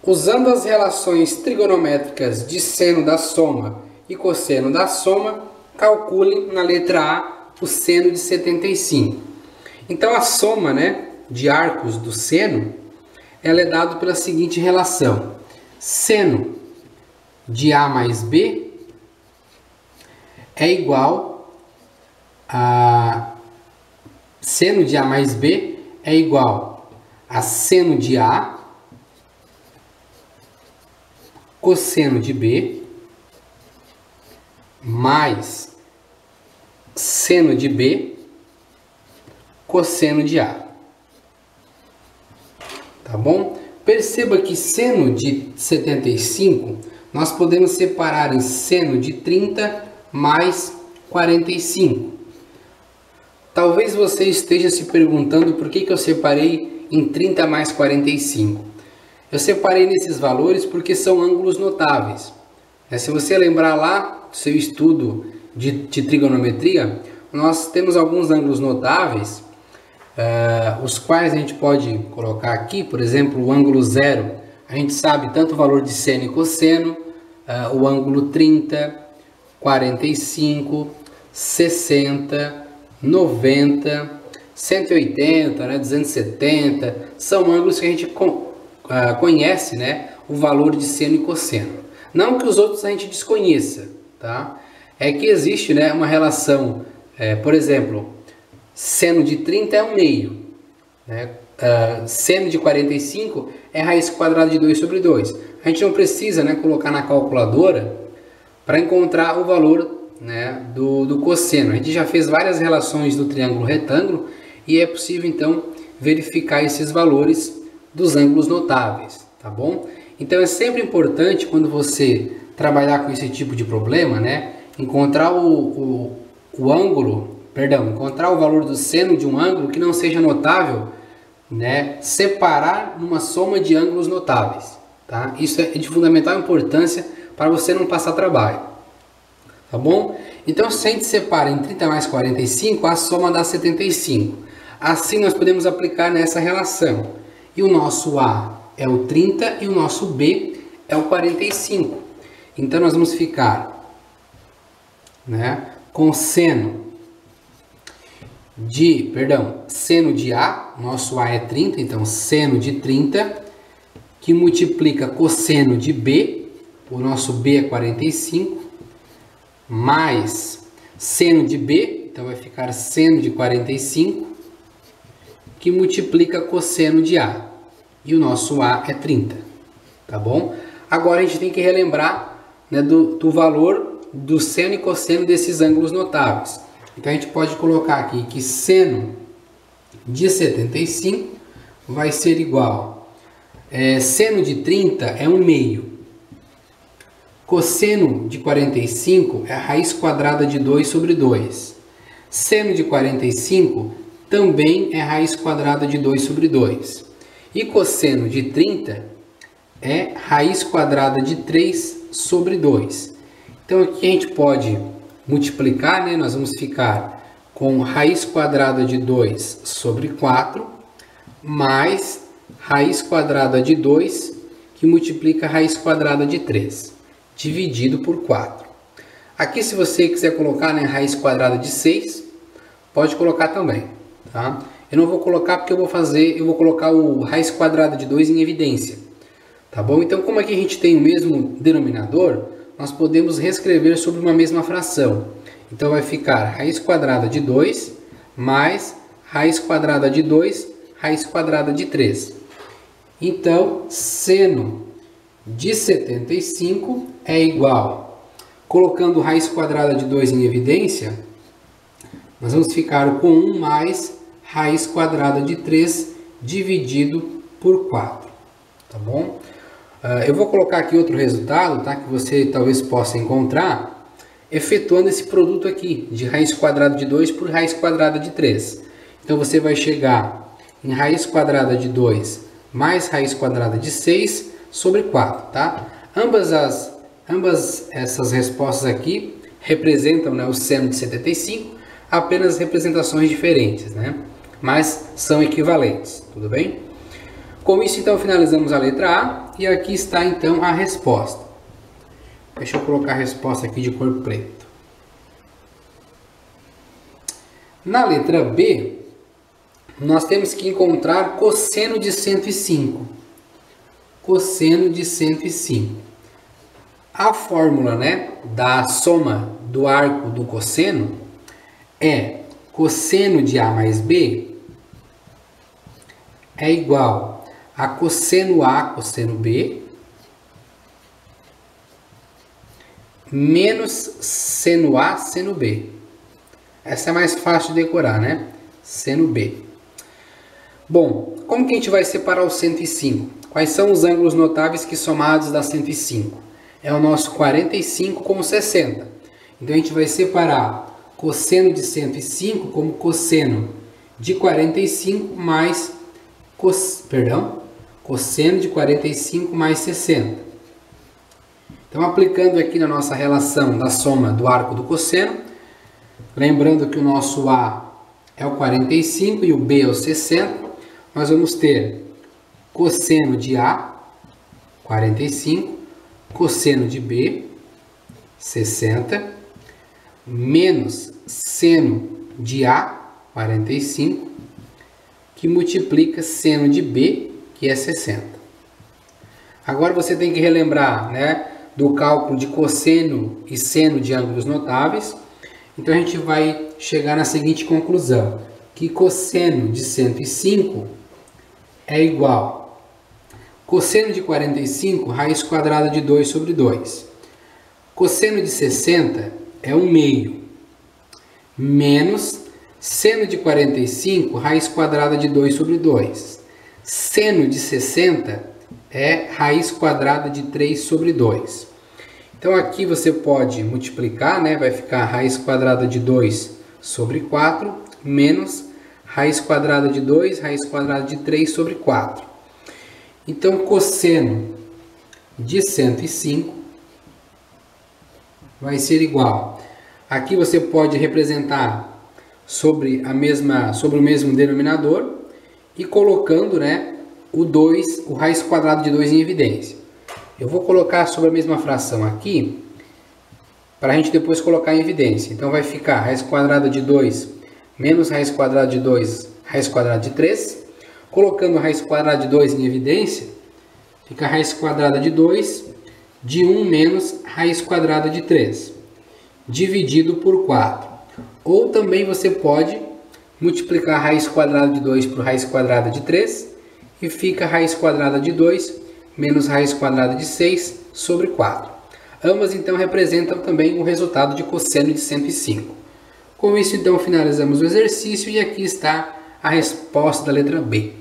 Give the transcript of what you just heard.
Usando as relações trigonométricas de seno da soma e cosseno da soma, calcule na letra A o seno de 75. Então a soma, de arcos do seno, ela é dada pela seguinte relação: seno de A mais B é igual a seno de A mais B é igual a seno de A cosseno de B mais seno de B cosseno de A. Tá bom? Perceba que seno de 75 nós podemos separar em seno de 30 mais 45. Talvez você esteja se perguntando por que eu separei em 30 mais 45. Eu separei nesses valores porque são ângulos notáveis. Se você lembrar lá do seu estudo de trigonometria, nós temos alguns ângulos notáveis, os quais a gente pode colocar aqui, por exemplo, o ângulo zero. A gente sabe tanto o valor de seno e cosseno, o ângulo 30, 45, 60, 90, 180, 270, são ângulos que a gente conhece, o valor de seno e cosseno. Não que os outros a gente desconheça, tá? É que existe, uma relação, por exemplo, seno de 30 é 1 meio, seno de 45 é raiz quadrada de 2 sobre 2. A gente não precisa, colocar na calculadora para encontrar o valor, do cosseno. A gente já fez várias relações do triângulo retângulo e é possível então verificar esses valores dos ângulos notáveis, tá bom? Então é sempre importante, quando você trabalhar com esse tipo de problema, encontrar encontrar o valor do seno de um ângulo que não seja notável, separar numa soma de ângulos notáveis, tá? Isso é de fundamental importância para você não passar trabalho, tá bom? Então, se a gente separa em 30 mais 45, a soma dá 75. Assim nós podemos aplicar nessa relação. E o nosso A é o 30 e o nosso B é o 45. Então nós vamos ficar, com seno de A, nosso A é 30, então seno de 30, que multiplica cosseno de B, o nosso B é 45, mais seno de B, então vai ficar seno de 45, que multiplica cosseno de A, e o nosso A é 30, tá bom? Agora a gente tem que relembrar, do valor do seno e cosseno desses ângulos notáveis. Então a gente pode colocar aqui que seno de 75 vai ser igual, seno de 30 é 1 meio, cosseno de 45 é a raiz quadrada de 2 sobre 2, seno de 45 também é raiz quadrada de 2 sobre 2, e cosseno de 30 é raiz quadrada de 3 sobre 2. Então aqui a gente pode multiplicar, nós vamos ficar com raiz quadrada de 2 sobre 4, mais raiz quadrada de 2, que multiplica raiz quadrada de 3, dividido por 4. Aqui, se você quiser colocar, raiz quadrada de 6, pode colocar também, tá? Eu não vou colocar porque eu vou colocar o raiz quadrada de 2 em evidência, tá bom? Então, como aqui a gente tem o mesmo denominador, nós podemos reescrever sobre uma mesma fração. Então vai ficar raiz quadrada de 2 mais raiz quadrada de 2, raiz quadrada de 3. Então, seno de 75 é igual, colocando raiz quadrada de 2 em evidência, nós vamos ficar com 1 mais raiz quadrada de 3 dividido por 4, tá bom? Eu vou colocar aqui outro resultado, tá? Que você talvez possa encontrar efetuando esse produto aqui de raiz quadrada de 2 por raiz quadrada de 3. Então você vai chegar em raiz quadrada de 2 mais raiz quadrada de 6 sobre 4, tá? Ambas essas respostas aqui representam, o seno de 75, apenas representações diferentes, mas são equivalentes, tudo bem? Com isso, então, finalizamos a letra A e aqui está então a resposta. Deixa eu colocar a resposta aqui de cor preto. Na letra B, nós temos que encontrar cosseno de 105. Cosseno de 105. A fórmula, né, da soma do arco do cosseno é cosseno de A mais B é igual a cosseno A cosseno B menos seno A seno B. Essa é mais fácil de decorar, né? Seno B. Bom, como que a gente vai separar o 105? Quais são os ângulos notáveis que somados dá 105? É o nosso 45 com 60. Então a gente vai separar cosseno de 105 como cosseno de 45 mais cosseno de 45 mais 60. Então aplicando aqui na nossa relação da soma do arco do cosseno, lembrando que o nosso A é o 45 e o B é o 60, nós vamos ter cosseno de A, 45, cosseno de B, 60, menos seno de A, 45, que multiplica seno de B, que é 60. Agora você tem que relembrar, né, do cálculo de cosseno e seno de ângulos notáveis. Então a gente vai chegar na seguinte conclusão, que cosseno de 105 é igual cosseno de 45, raiz quadrada de 2 sobre 2. Cosseno de 60 é 1/2, menos seno de 45, raiz quadrada de 2 sobre 2. Seno de 60 é raiz quadrada de 3 sobre 2. Então aqui você pode multiplicar, né? Vai ficar raiz quadrada de 2 sobre 4, menos raiz quadrada de 2, raiz quadrada de 3 sobre 4. Então, cosseno de 105 vai ser igual. Aqui você pode representar sobre o mesmo denominador e colocando, né, o raiz quadrada de 2 em evidência. Eu vou colocar sobre a mesma fração aqui, para a gente depois colocar em evidência. Então vai ficar raiz quadrada de 2 menos raiz quadrada de 2, raiz quadrada de 3. Colocando raiz quadrada de 2 em evidência, fica raiz quadrada de 2 de 1 menos raiz quadrada de 3, dividido por 4. Ou também você pode multiplicar raiz quadrada de 2 por raiz quadrada de 3 e fica raiz quadrada de 2 menos raiz quadrada de 6 sobre 4. Ambas então representam também o resultado de cosseno de 105. Com isso então finalizamos o exercício e aqui está a resposta da letra B.